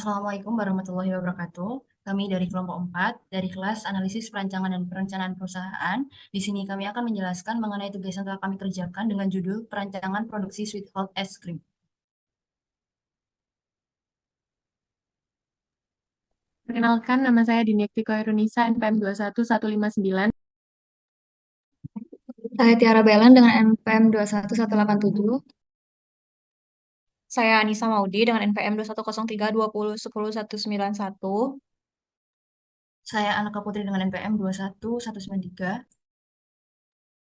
Assalamualaikum warahmatullahi wabarakatuh. Kami dari kelompok 4, dari kelas Analisis Perancangan dan Perencanaan Perusahaan. Di sini kami akan menjelaskan mengenai tugas yang telah kami kerjakan dengan judul Perancangan Produksi Sweet Hot Es Krim. Perkenalkan, nama saya Diniekti Koirunisa, NPM 21159. Saya Tiara Belan dengan NPM 21187. Saya Anissa Maudi dengan NPM 210320101191. Saya Anaka Putri dengan NPM 21193.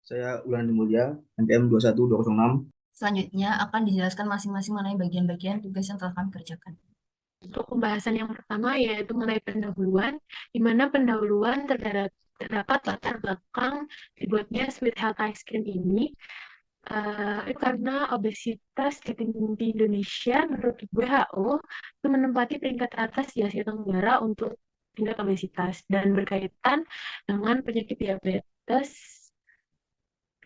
Saya Ulan Mulya, NPM 21206. Selanjutnya akan dijelaskan masing-masing mengenai bagian-bagian tugas yang telah kami kerjakan. Untuk pembahasan yang pertama yaitu mengenai pendahuluan, di mana pendahuluan terdapat latar belakang dibuatnya Sweet Health Ice Cream ini. Itu karena obesitas di Indonesia menurut WHO itu menempati peringkat atas di Asia Tenggara untuk tingkat obesitas dan berkaitan dengan penyakit diabetes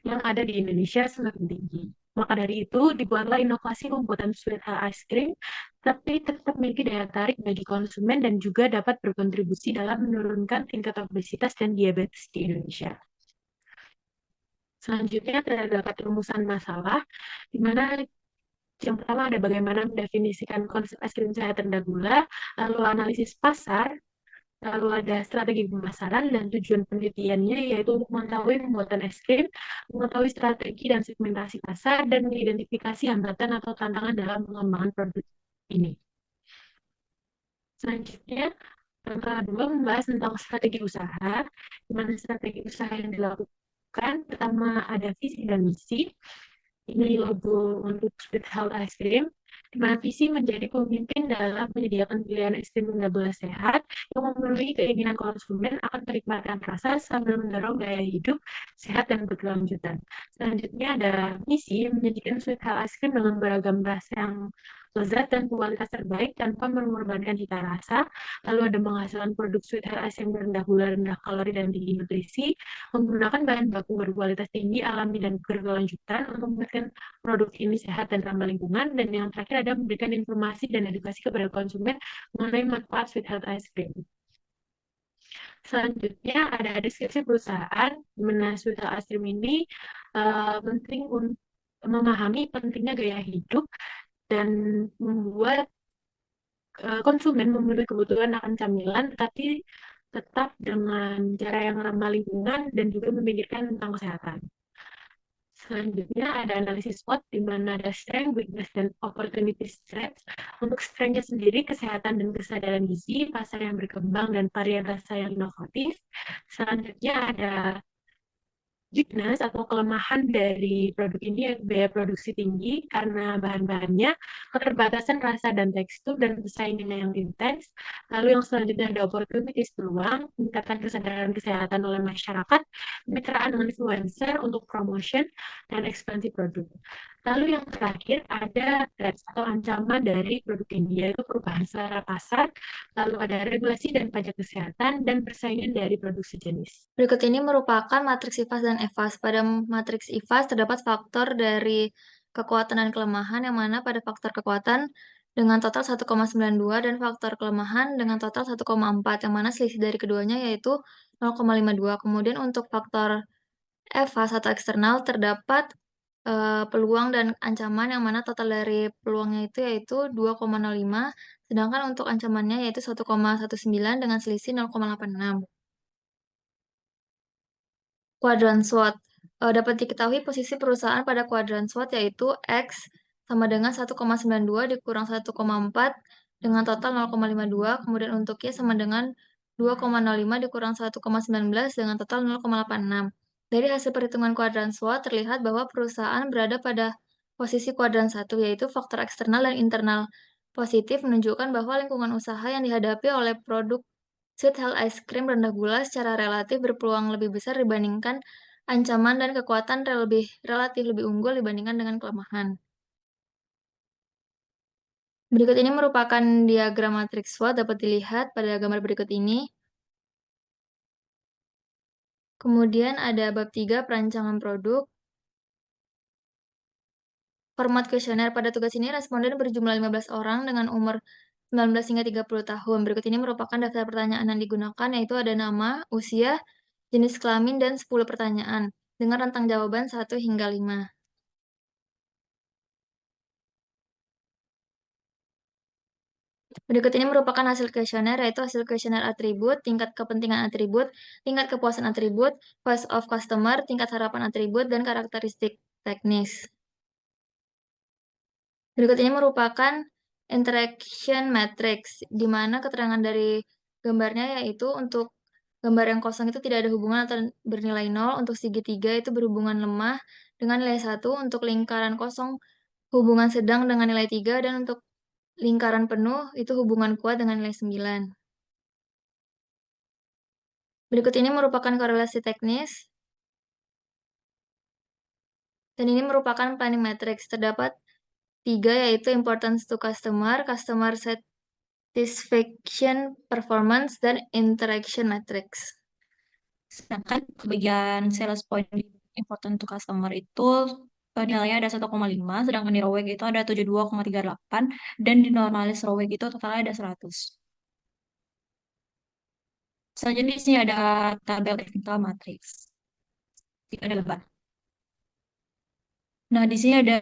yang ada di Indonesia semakin tinggi. Maka dari itu, dibuatlah inovasi pembuatan sweet ice cream, tapi tetap memiliki daya tarik bagi konsumen dan juga dapat berkontribusi dalam menurunkan tingkat obesitas dan diabetes di Indonesia. Selanjutnya, terdapat rumusan masalah, di mana yang pertama ada bagaimana mendefinisikan konsep es krim sehat rendah gula, lalu analisis pasar, lalu ada strategi pemasaran dan tujuan penelitiannya yaitu untuk mengetahui pembuatan es krim, mengetahui strategi dan segmentasi pasar, dan mengidentifikasi hambatan atau tantangan dalam pengembangan produk ini. Selanjutnya, yang kedua membahas tentang strategi usaha, di mana strategi usaha yang dilakukan, pertama ada visi dan misi. Ini logo untuk Sweet Health Ice Cream, di mana visi menjadi pemimpin dalam menyediakan pilihan es krim gula sehat yang memenuhi keinginan konsumen akan menikmati rasa sambil mendorong gaya hidup sehat dan berkelanjutan. Selanjutnya ada misi menyajikan Sweet Health Ice Cream dengan beragam rasa yang lezat dan kualitas terbaik tanpa mengorbankan cita rasa. Lalu ada menghasilkan produk Sweet Health Ice Cream rendah gula, rendah kalori, dan tinggi nutrisi, menggunakan bahan baku berkualitas tinggi, alami, dan berkelanjutan untuk membuat produk ini sehat dan ramah lingkungan. Dan yang terakhir ada memberikan informasi dan edukasi kepada konsumen mengenai manfaat Sweet Health Ice Cream. Selanjutnya ada deskripsi perusahaan, di mana Sweet Health Ice Cream ini penting untuk memahami pentingnya gaya hidup dan membuat konsumen memenuhi kebutuhan akan camilan, tapi tetap dengan cara yang ramah lingkungan dan juga memikirkan tentang kesehatan. Selanjutnya ada analisis SWOT, di mana ada strength, weakness, dan opportunity threats. Untuk strength-nya sendiri, kesehatan dan kesadaran gizi, pasar yang berkembang, dan varian rasa yang inovatif. Selanjutnya ada weakness atau kelemahan dari produk ini, biaya produksi tinggi karena bahan-bahannya, keterbatasan rasa dan tekstur, dan persaingan yang intens. Lalu yang selanjutnya ada opportunities, peluang, meningkatkan kesadaran kesehatan oleh masyarakat, kemitraan dengan influencer untuk promotion dan ekspansi produk. Lalu yang terakhir ada threats atau ancaman dari produk ini, yaitu perubahan selera pasar, lalu ada regulasi dan pajak kesehatan, dan persaingan dari produk sejenis. Berikut ini merupakan matriks IFAS dan EFAS. Pada matriks IFAS terdapat faktor dari kekuatan dan kelemahan, yang mana pada faktor kekuatan dengan total 1,92 dan faktor kelemahan dengan total 1,4, yang mana selisih dari keduanya yaitu 0,52. Kemudian untuk faktor EFAS atau eksternal terdapat peluang dan ancaman, yang mana total dari peluangnya itu yaitu 2,05, sedangkan untuk ancamannya yaitu 1,19 dengan selisih 0,86. Kuadran SWOT. Dapat diketahui posisi perusahaan pada kuadran SWOT yaitu X sama dengan 1,92 dikurang 1,4 dengan total 0,52, kemudian untuk Y sama dengan 2,05 dikurang 1,19 dengan total 0,86. Dari hasil perhitungan kuadran SWOT terlihat bahwa perusahaan berada pada posisi kuadran 1, yaitu faktor eksternal dan internal positif menunjukkan bahwa lingkungan usaha yang dihadapi oleh produk Sweet Health Ice Cream rendah gula secara relatif berpeluang lebih besar dibandingkan ancaman, dan kekuatan relatif lebih unggul dibandingkan dengan kelemahan. Berikut ini merupakan diagram matriks SWOT, dapat dilihat pada gambar berikut ini. Kemudian ada bab 3, perancangan produk. Format kuesioner. Pada tugas ini, responden berjumlah 15 orang dengan umur 19 hingga 30 tahun. Berikut ini merupakan daftar pertanyaan yang digunakan, yaitu ada nama, usia, jenis kelamin, dan 10 pertanyaan, dengan rentang jawaban 1 hingga 5. Berikut ini merupakan hasil kuesioner, yaitu hasil kuesioner atribut, tingkat kepentingan atribut, tingkat kepuasan atribut, voice of customer, tingkat harapan atribut, dan karakteristik teknis. Berikut ini merupakan interaction matrix, di mana keterangan dari gambarnya yaitu untuk gambar yang kosong itu tidak ada hubungan atau bernilai 0, untuk segitiga itu berhubungan lemah dengan nilai 1, untuk lingkaran kosong hubungan sedang dengan nilai 3, dan untuk lingkaran penuh itu hubungan kuat dengan nilai 9. Berikut ini merupakan korelasi teknis, dan ini merupakan planning matrix. Terdapat 3, yaitu importance to customer, customer satisfaction, performance, dan interaction matrix. Sedangkan bagian sales point important to customer itu nilainya ada 1,5, sedangkan di ROWEG itu ada 72,38, dan di normalis ROWEG itu totalnya ada 100. Selanjutnya di sini ada tabel technical matrix. Tidak ada gambar. Nah, di sini ada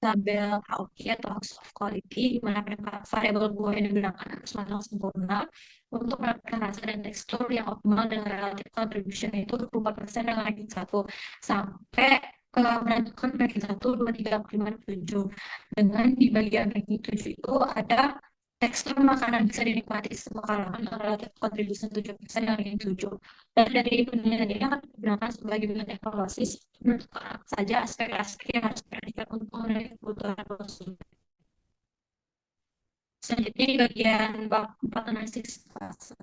tabel HOQ atau House of Quality, di mana variabel buah yang digunakan harus matang sempurna untuk mendapatkan rasa dan tekstur yang optimal dengan relative contribution yaitu 24% dengan ranking 1 sampai menentukan ranking 1, 2, 3, 4, 5, 7. Dengan di bagian ranking 7 itu ada tekstur makanan bisa dinikmati semua kalangan dengan relative contribution 7% dengan ranking 7. Dan dari penelitian ini akan digunakan sebagai bagian evaluasi menentukan apa saja aspek-aspek yang harus diperhatikan untuk memenuhi kebutuhan konsumen. Selanjutnya di bagian bab 4 analisis pasar.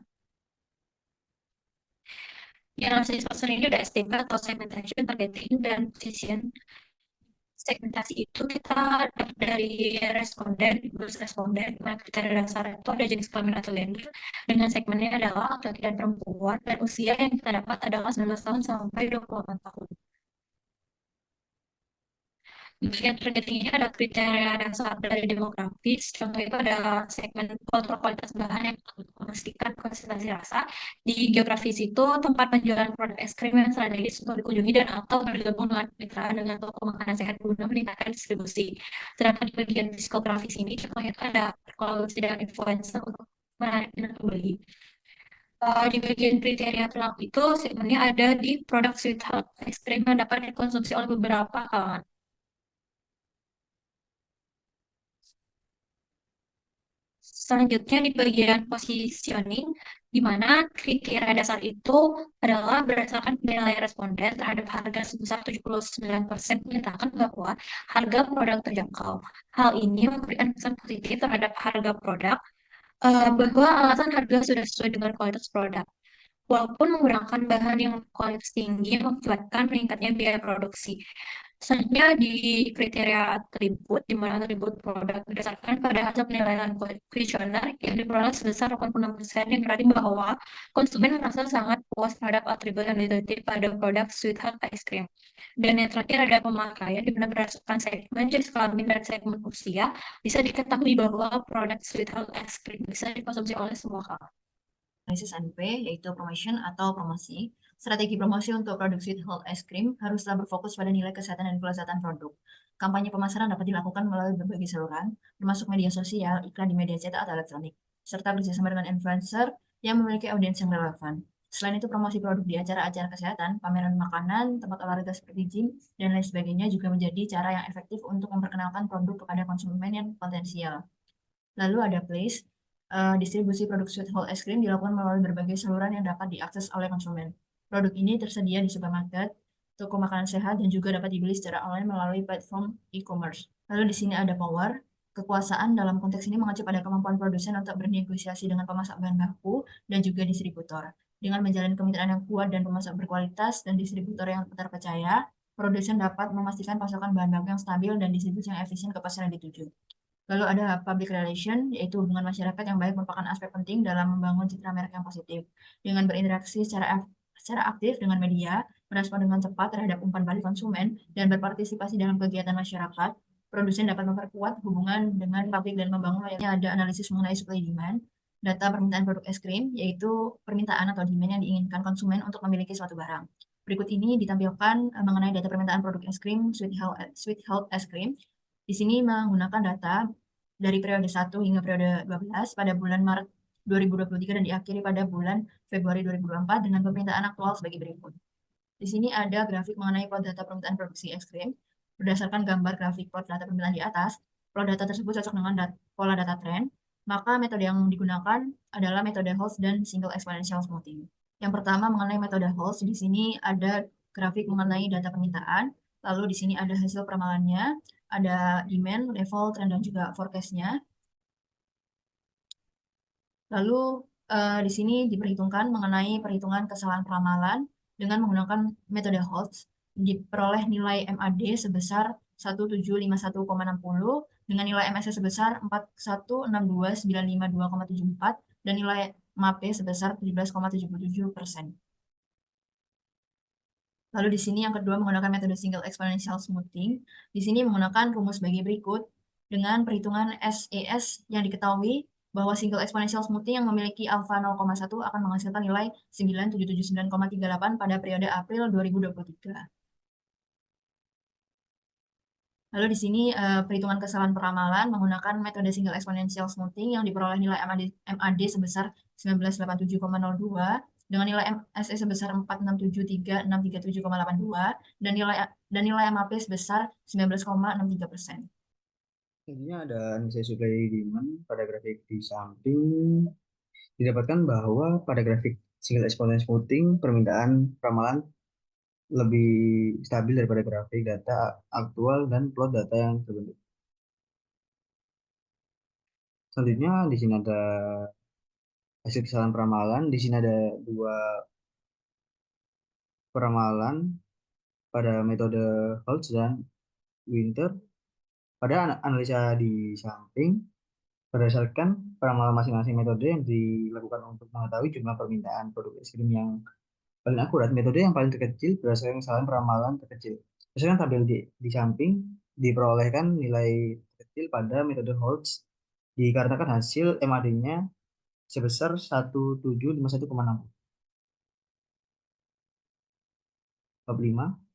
Di analisis pasar ini ada STB atau segmentation, targeting, dan position. Segmentasi itu kita dapat dari responden, responden, kriteria dasar itu ada jenis kelamin atau gender, dengan segmennya adalah laki-laki dan perempuan, dan usia yang kita dapat adalah 19 tahun sampai 28 tahun. Di bagian targeting ini ada kriteria dasar dari demografis, contoh itu ada segmen kontrol kualitas bahan yang memastikan konsistensi rasa. Di geografis itu tempat penjualan produk es krim yang strategis untuk dikunjungi dan atau bergabung dengan kemitraan dengan toko makanan sehat guna meningkatkan distribusi. Sedangkan di bagian psikografis ini contohnya itu ada kolaborasi dengan influencer untuk menarik minat pembeli. Di bagian kriteria perilaku itu segmennya ada di produk sweet health es krim yang dapat dikonsumsi oleh beberapa kalangan. Selanjutnya di bagian positioning, di mana kriteria dasar itu adalah berdasarkan penilaian responden terhadap harga sebesar 79% menyatakan bahwa harga produk terjangkau. Hal ini memberikan kesan positif terhadap harga produk, bahwa alasan harga sudah sesuai dengan kualitas produk. Walaupun menggunakan bahan yang kualitas tinggi mengakibatkan meningkatnya biaya produksi. Selanjutnya di kriteria atribut, di mana atribut produk berdasarkan pada hasil penilaian kuesioner yang diperoleh sebesar 86%, yang berarti bahwa konsumen merasa sangat puas terhadap atribut yang diteliti pada produk Sweet Heart Ice Cream. Dan yang terakhir ada pemakaian, di mana berdasarkan segmen jenis kelamin dan segmen usia, bisa diketahui bahwa produk Sweet Heart Ice Cream bisa dikonsumsi oleh semua kalangan. Analisis NP, yaitu promotion atau promosi. Strategi promosi untuk produk sweet health ice cream haruslah berfokus pada nilai kesehatan dan kelezatan produk. Kampanye pemasaran dapat dilakukan melalui berbagai saluran, termasuk media sosial, iklan di media cetak atau elektronik, serta bekerjasama dengan influencer yang memiliki audiens yang relevan. Selain itu, promosi produk di acara-acara kesehatan, pameran makanan, tempat olahraga seperti gym, dan lain sebagainya juga menjadi cara yang efektif untuk memperkenalkan produk kepada konsumen yang potensial. Lalu ada place. Distribusi produk sweet whole ice cream dilakukan melalui berbagai saluran yang dapat diakses oleh konsumen. Produk ini tersedia di supermarket, toko makanan sehat, dan juga dapat dibeli secara online melalui platform e-commerce. Lalu di sini ada power. Kekuasaan dalam konteks ini mengacu pada kemampuan produsen untuk bernegosiasi dengan pemasok bahan baku dan juga distributor. Dengan menjalin kemitraan yang kuat dan pemasok berkualitas dan distributor yang terpercaya, produsen dapat memastikan pasokan bahan baku yang stabil dan distribusi yang efisien ke pasar yang dituju. Lalu ada public relation, yaitu hubungan masyarakat yang baik merupakan aspek penting dalam membangun citra merek yang positif. Dengan berinteraksi secara aktif dengan media, merespon dengan cepat terhadap umpan balik konsumen, dan berpartisipasi dalam kegiatan masyarakat, produsen dapat memperkuat hubungan dengan pabrik dan membangun loyalitas. Ada analisis mengenai supply demand, data permintaan produk es krim, yaitu permintaan atau demand yang diinginkan konsumen untuk memiliki suatu barang. Berikut ini ditampilkan mengenai data permintaan produk es krim Sweet Health es krim. Di sini menggunakan data dari periode 1 hingga periode 12 pada bulan Maret 2023 dan diakhiri pada bulan Februari 2024 dengan permintaan aktual sebagai berikut. Di sini ada grafik mengenai plot data permintaan produksi es krim. Berdasarkan gambar grafik plot data permintaan di atas, plot data tersebut cocok dengan pola data tren, maka metode yang digunakan adalah metode Holtz dan single exponential smoothing. Yang pertama mengenai metode Holtz, di sini ada grafik mengenai data permintaan, lalu di sini ada hasil peramalannya, ada demand, level, tren, dan juga forecast-nya. Lalu di sini diperhitungkan mengenai perhitungan kesalahan peramalan dengan menggunakan metode Holtz. Diperoleh nilai MAD sebesar 1751,60 dengan nilai MSE sebesar 4162952,74 dan nilai MAP sebesar 17,77%. Lalu di sini yang kedua menggunakan metode single exponential smoothing. Di sini menggunakan rumus sebagai berikut dengan perhitungan SES yang diketahui bahwa single exponential smoothing yang memiliki alfa 0,1 akan menghasilkan nilai 9779,38 pada periode April 2023. Lalu di sini perhitungan kesalahan peramalan menggunakan metode single exponential smoothing yang diperoleh nilai MAD sebesar 1987,02 dengan nilai MSE sebesar 4673637,82 dan nilai MAP sebesar 19,63%. Intinya ada analisis supply demand pada grafik di samping. Didapatkan bahwa pada grafik single exponential smoothing permintaan ramalan lebih stabil daripada grafik data aktual dan plot data yang terbentuk. Selanjutnya di sini ada hasil kesalahan peramalan. Di sini ada dua peramalan pada metode Holtz dan Winter. Pada analisa di samping, berdasarkan peramalan masing-masing metode yang dilakukan untuk mengetahui jumlah permintaan produk es krim yang paling akurat, metode yang paling terkecil berdasarkan kesalahan peramalan terkecil. Berdasarkan tabel di samping, diperolehkan nilai terkecil pada metode Holtz dikarenakan hasil MAD-nya sebesar 1751,6. Bab 5.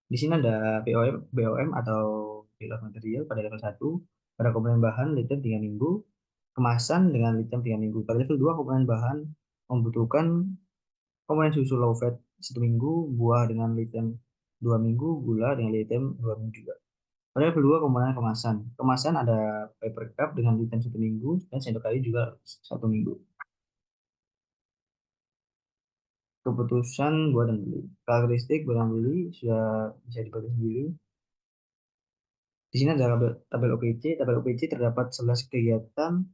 Di sini ada BOM atau bill of material pada level 1, pada komponen bahan lithium 3 minggu, kemasan dengan lithium 3 minggu. Pada level 2, komponen bahan membutuhkan komponen susu low fat 1 minggu, buah dengan lithium 2 minggu, gula dengan lithium 2 minggu juga. Pada level 2, komponen kemasan. Kemasan ada paper cup dengan lithium 1 minggu dan sendok kayu juga 1 minggu. Keputusan buat dan beli. Karakteristik buat dan beli sudah bisa dibaca sendiri. Di sini ada tabel OPC. Tabel OPC terdapat 11 kegiatan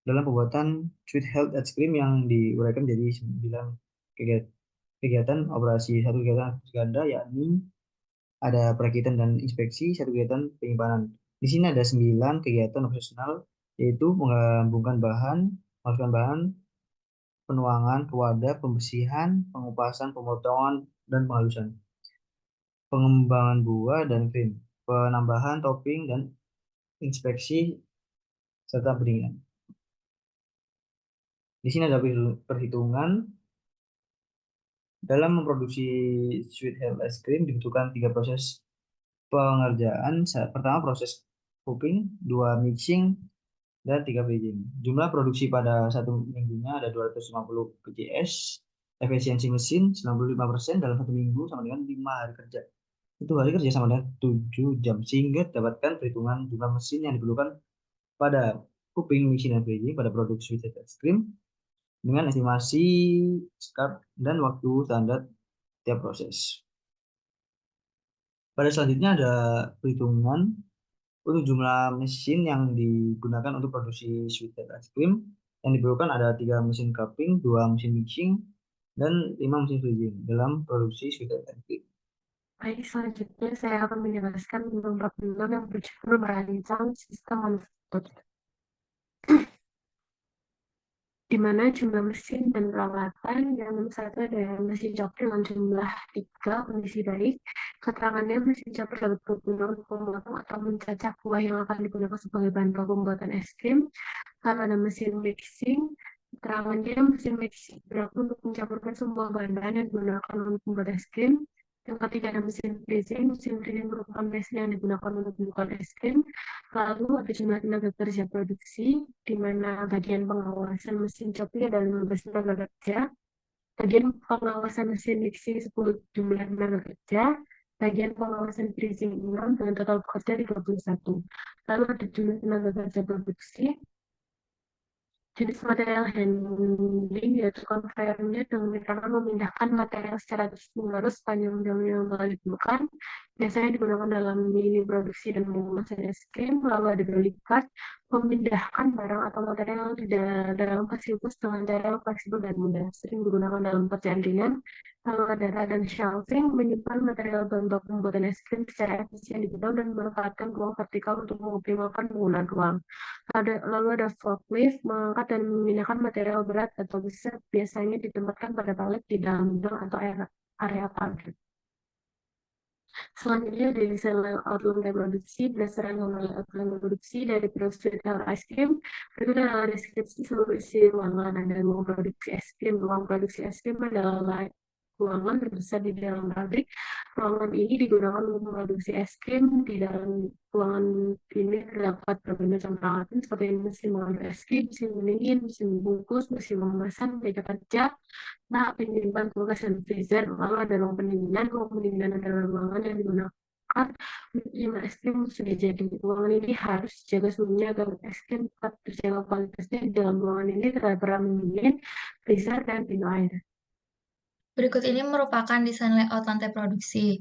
dalam pembuatan Sweet Health es krim yang diuraikan jadi 9 kegiatan operasi. Satu kegiatan ganda yakni ada perakitan dan inspeksi, satu kegiatan penyimpanan. Di sini ada 9 kegiatan operasional, yaitu menggabungkan bahan, masukkan bahan, penuangan ke wadah, pembersihan, pengupasan, pemotongan, dan penghalusan. Pengembangan buah dan krim, penambahan topping dan inspeksi serta pendinginan. Di sini ada perhitungan dalam memproduksi Sweet Health es krim dibutuhkan 3 proses pengerjaan. Pertama proses cooking, 2 mixing, dan 3 freezing. Jumlah produksi pada 1 minggunya ada 250 PJS. Efisiensi mesin 95% dalam 1 minggu sama dengan 5 hari kerja. 1 hari kerja sama dengan 7 jam. Sehingga dapatkan perhitungan jumlah mesin yang diperlukan pada cooking, mixing, dan freezing pada produk Sweet Health es krim dengan estimasi skar dan waktu standar tiap proses. Pada selanjutnya ada perhitungan untuk jumlah mesin yang digunakan untuk produksi Sweet Health es krim. Yang diperlukan ada 3 mesin cupping, 2 mesin mixing, dan 5 mesin freezing dalam produksi Sweet Health es krim. Baik, selanjutnya saya akan menjelaskan tentang bab 6 yang berjudul merancang sistem manufaktur. di mana jumlah mesin dan peralatan yang nomor 1 ada mesin chop dengan jumlah 3 kondisi baik. Keterangannya mesin chopper dapat berguna untuk memotong atau mencacah buah yang akan digunakan sebagai bahan baku pembuatan es krim. Lalu ada mesin mixing. Keterangannya mesin mixing berguna untuk mencampurkan semua bahan-bahan yang digunakan untuk membuat es krim. Yang ketiga ada mesin freezing. Mesin freezing merupakan mesin yang digunakan untuk membuat es krim. Lalu ada jumlah tenaga kerja produksi, di mana bagian pengawasan mesin chopper ada 15 tenaga kerja, bagian pengawasan mesin mixing 10 jumlah tenaga kerja, bagian pengawasan freezing 6 dengan total pekerja 31. Lalu ada jumlah tenaga kerja produksi, jenis material handling yaitu conveyornya dengan cara memindahkan material secara terus-menerus sepanjang jam yang telah ditentukan. Biasanya digunakan dalam mini produksi dan pengemasan es krim. Lalu ada dolly cart, memindahkan barang atau material di dalam fasilitas dengan cara yang fleksibel dan mudah. Sering digunakan dalam pekerjaan ringan. Lalu ada rack dan shelving, menyimpan material bahan baku pembuatan es krim secara efisien di gudang dan memanfaatkan ruang vertikal untuk mengoptimalkan penggunaan ruang. Lalu ada forklift, mengangkat dan memindahkan material berat atau besar, biasanya ditempatkan pada palet di dalam gudang atau area pabrik. Selanjutnya dari desain layout lantai produksi, berdasarkan layout lantai produksi dari Sweet Health Ice Cream, berikut adalah deskripsi seluruh isi ruangan. Ada ruang produksi es krim. Ruang produksi es krim adalah ruangan terbesar di dalam pabrik. Ruangan ini digunakan untuk memproduksi es krim. Di dalam ruangan ini terdapat berbagai macam peralatan seperti mesin mengaduk es krim, mesin pendingin, mesin bungkus, mesin pengemasan, meja kerja, penyimpan kulkas dan freezer. Lalu ada ruang pendinginan. Ruang pendinginan adalah ruangan yang digunakan menerima es krim sudah jadi. Ruangan ini harus dijaga suhunya agar es krim tetap terjaga kualitasnya. Di dalam ruangan ini terdapat pendingin, freezer, dan pintu air. Berikut ini merupakan desain layout lantai produksi.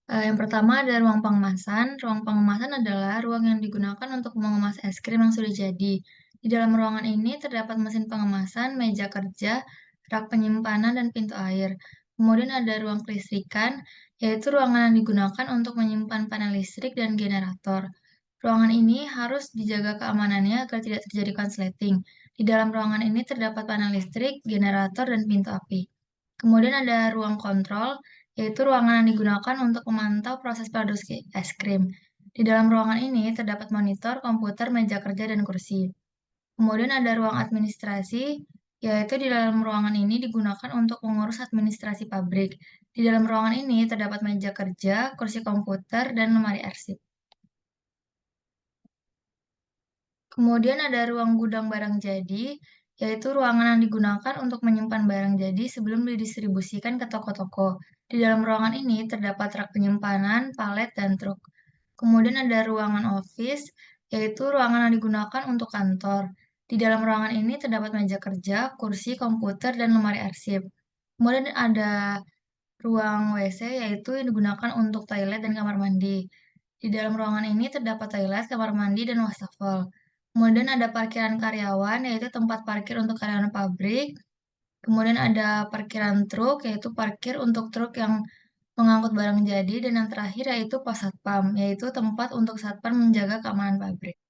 Yang pertama ada ruang pengemasan. Ruang pengemasan adalah ruang yang digunakan untuk mengemas es krim yang sudah jadi. Di dalam ruangan ini terdapat mesin pengemasan, meja kerja, rak penyimpanan, dan pintu air. Kemudian ada ruang kelistrikan, yaitu ruangan yang digunakan untuk menyimpan panel listrik dan generator. Ruangan ini harus dijaga keamanannya agar tidak terjadi konsleting. Di dalam ruangan ini terdapat panel listrik, generator, dan pintu api. Kemudian ada ruang kontrol, yaitu ruangan yang digunakan untuk memantau proses produksi es krim. Di dalam ruangan ini terdapat monitor, komputer, meja kerja, dan kursi. Kemudian ada ruang administrasi, yaitu di dalam ruangan ini digunakan untuk mengurus administrasi pabrik. Di dalam ruangan ini terdapat meja kerja, kursi komputer, dan lemari arsip. Kemudian ada ruang gudang barang jadi, yaitu ruangan yang digunakan untuk menyimpan barang jadi sebelum didistribusikan ke toko-toko. Di dalam ruangan ini terdapat rak penyimpanan, palet, dan truk. Kemudian ada ruangan office, yaitu ruangan yang digunakan untuk kantor. Di dalam ruangan ini terdapat meja kerja, kursi, komputer, dan lemari arsip. Kemudian ada ruang WC, yaitu yang digunakan untuk toilet dan kamar mandi. Di dalam ruangan ini terdapat toilet, kamar mandi, dan wastafel. Kemudian ada parkiran karyawan, yaitu tempat parkir untuk karyawan pabrik. Kemudian ada parkiran truk, yaitu parkir untuk truk yang mengangkut barang jadi. Dan yang terakhir yaitu pos satpam, yaitu tempat untuk satpam menjaga keamanan pabrik.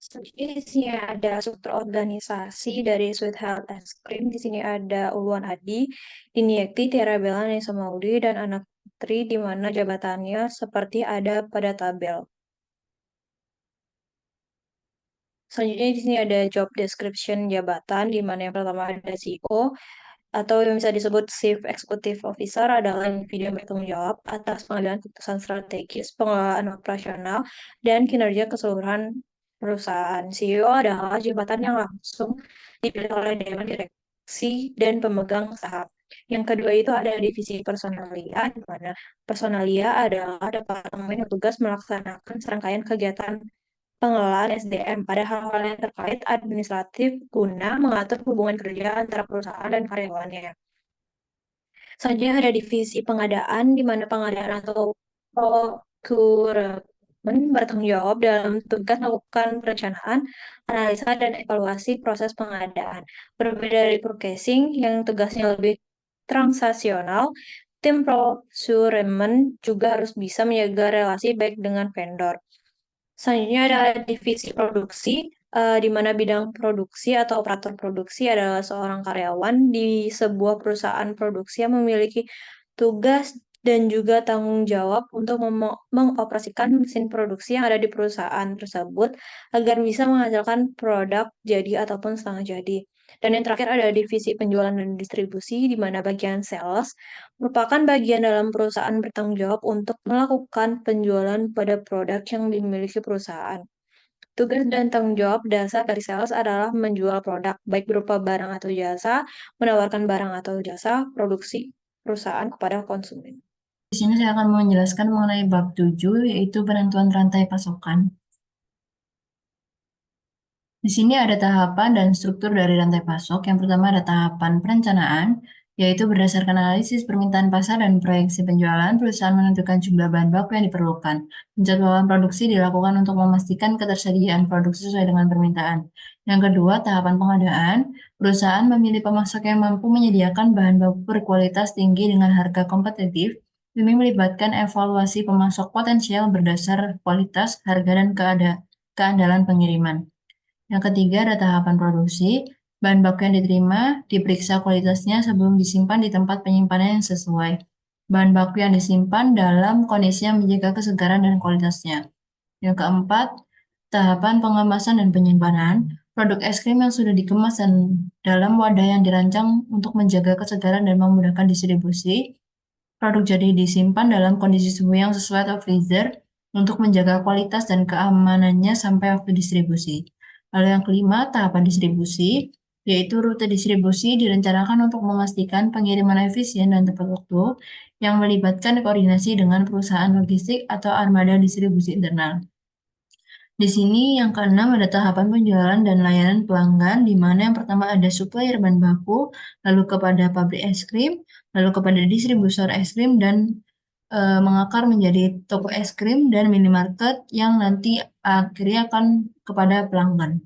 Selanjutnya di sini ada struktur organisasi dari Sweet Health Ice Cream. Di sini ada Uluan Adi, Diniekti, Tiara Bella, Nisa Maudi, dan anak putri di mana jabatannya seperti ada pada tabel. Selanjutnya di sini ada job description jabatan, di mana yang pertama ada CEO, atau yang bisa disebut Chief Executive Officer adalah individu yang bertanggung jawab atas pengambilan keputusan strategis, pengelolaan operasional, dan kinerja keseluruhan perusahaan. CEO adalah jabatan yang langsung dipilih oleh Dewan Direksi dan pemegang saham. Yang kedua itu ada divisi personalia, di mana personalia adalah departemen yang tugas melaksanakan serangkaian kegiatan pengelolaan SDM pada hal-hal yang terkait administratif guna mengatur hubungan kerja antara perusahaan dan karyawannya. Selanjutnya ada divisi pengadaan, di mana pengadaan atau procurement bertanggung jawab dalam tugas melakukan perencanaan, analisa, dan evaluasi proses pengadaan. Berbeda dari purchasing yang tugasnya lebih transaksional, tim procurement juga harus bisa menjaga relasi baik dengan vendor. Selanjutnya ada divisi produksi, di mana bidang produksi atau operator produksi adalah seorang karyawan di sebuah perusahaan produksi yang memiliki tugas dan juga tanggung jawab untuk mengoperasikan mesin produksi yang ada di perusahaan tersebut agar bisa menghasilkan produk jadi ataupun setengah jadi. Dan yang terakhir ada divisi penjualan dan distribusi, di mana bagian sales merupakan bagian dalam perusahaan bertanggung jawab untuk melakukan penjualan pada produk yang dimiliki perusahaan. Tugas dan tanggung jawab dasar dari sales adalah menjual produk, baik berupa barang atau jasa, menawarkan barang atau jasa produksi perusahaan kepada konsumen. Di sini saya akan menjelaskan mengenai bab 7, yaitu penentuan rantai pasokan. Di sini ada tahapan dan struktur dari rantai pasok. Yang pertama ada tahapan perencanaan, yaitu berdasarkan analisis permintaan pasar dan proyeksi penjualan, perusahaan menentukan jumlah bahan baku yang diperlukan. Penjadwalan produksi dilakukan untuk memastikan ketersediaan produk sesuai dengan permintaan. Yang kedua, tahapan pengadaan. Perusahaan memilih pemasok yang mampu menyediakan bahan baku berkualitas tinggi dengan harga kompetitif. Ini melibatkan evaluasi pemasok potensial berdasar kualitas, harga, dan keandalan pengiriman. Yang ketiga ada tahapan produksi. Bahan baku yang diterima diperiksa kualitasnya sebelum disimpan di tempat penyimpanan yang sesuai. Bahan baku yang disimpan dalam kondisi yang menjaga kesegaran dan kualitasnya. Yang keempat, tahapan pengemasan dan penyimpanan. Produk es krim yang sudah dikemas dan dalam wadah yang dirancang untuk menjaga kesegaran dan memudahkan distribusi. Produk jadi disimpan dalam kondisi suhu yang sesuai atau freezer untuk menjaga kualitas dan keamanannya sampai waktu distribusi. Lalu yang kelima, tahapan distribusi, yaitu rute distribusi direncanakan untuk memastikan pengiriman efisien dan tepat waktu yang melibatkan koordinasi dengan perusahaan logistik atau armada distribusi internal. Di sini yang keenam ada tahapan penjualan dan layanan pelanggan, di mana yang pertama ada supplier bahan baku, lalu kepada pabrik es krim, lalu kepada distributor es krim, dan mengakar menjadi toko es krim dan minimarket yang nanti akhirnya akan kepada pelanggan.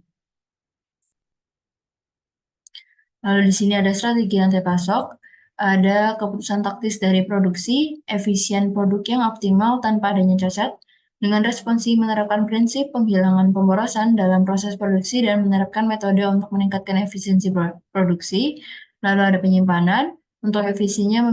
Lalu di sini ada strategi rantai pasok, ada keputusan taktis dari produksi, efisien produk yang optimal tanpa adanya cacat, dengan responsi menerapkan prinsip penghilangan pemborosan dalam proses produksi dan menerapkan metode untuk meningkatkan efisiensi produksi. Lalu ada penyimpanan, untuk efisiennya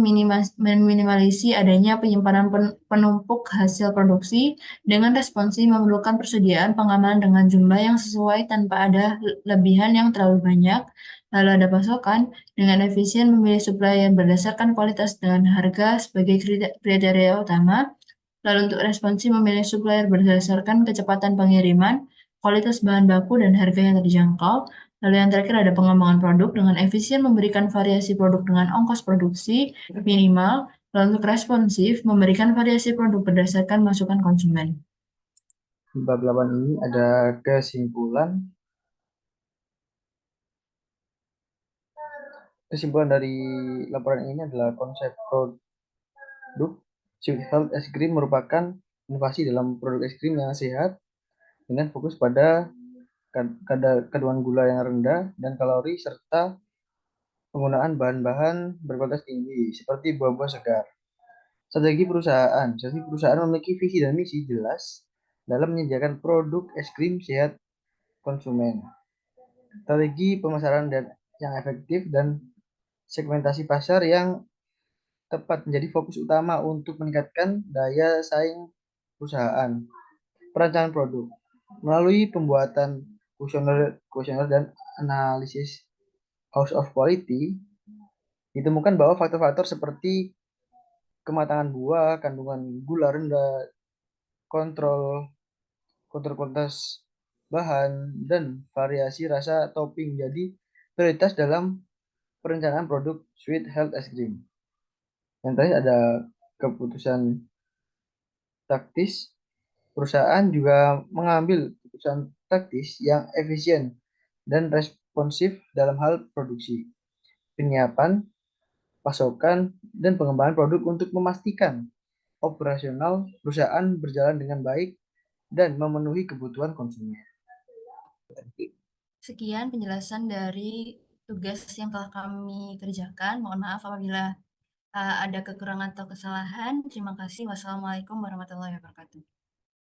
meminimalisi adanya penyimpanan penumpuk hasil produksi dengan responsi memerlukan persediaan pengamanan dengan jumlah yang sesuai tanpa ada lebihan yang terlalu banyak. Lalu ada pasokan, dengan efisien memilih supplier berdasarkan kualitas dengan harga sebagai kriteria utama. Lalu untuk responsi memilih supplier berdasarkan kecepatan pengiriman, kualitas bahan baku, dan harga yang terjangkau. Lalu yang terakhir ada pengembangan produk, dengan efisien memberikan variasi produk dengan ongkos produksi minimal. Lalu untuk responsif, memberikan variasi produk berdasarkan masukan konsumen. Di bab 8 ini ada kesimpulan. Kesimpulan dari laporan ini adalah konsep produk Sweet Health Es Krim merupakan inovasi dalam produk es krim yang sehat dengan fokus pada kadar kandungan gula yang rendah dan kalori serta penggunaan bahan-bahan berkualitas tinggi seperti buah-buah segar. Strategi perusahaan memiliki visi dan misi jelas dalam menyediakan produk es krim sehat konsumen. Strategi pemasaran yang efektif dan segmentasi pasar yang tepat menjadi fokus utama untuk meningkatkan daya saing perusahaan. Perancangan produk melalui pembuatan kuesioner dan analisis House of Quality ditemukan bahwa faktor-faktor seperti kematangan buah, kandungan gula rendah, kontrol kualitas bahan, dan variasi rasa topping jadi prioritas dalam perencanaan produk Sweet Health Es Krim. Yang terakhir ada keputusan taktis. Perusahaan juga mengambil keputusan taktis yang efisien dan responsif dalam hal produksi, penyiapan, pasokan, dan pengembangan produk untuk memastikan operasional perusahaan berjalan dengan baik dan memenuhi kebutuhan konsumen. Sekian penjelasan dari tugas yang telah kami kerjakan. Mohon maaf apabila ada kekurangan atau kesalahan. Terima kasih. Wassalamualaikum warahmatullahi wabarakatuh.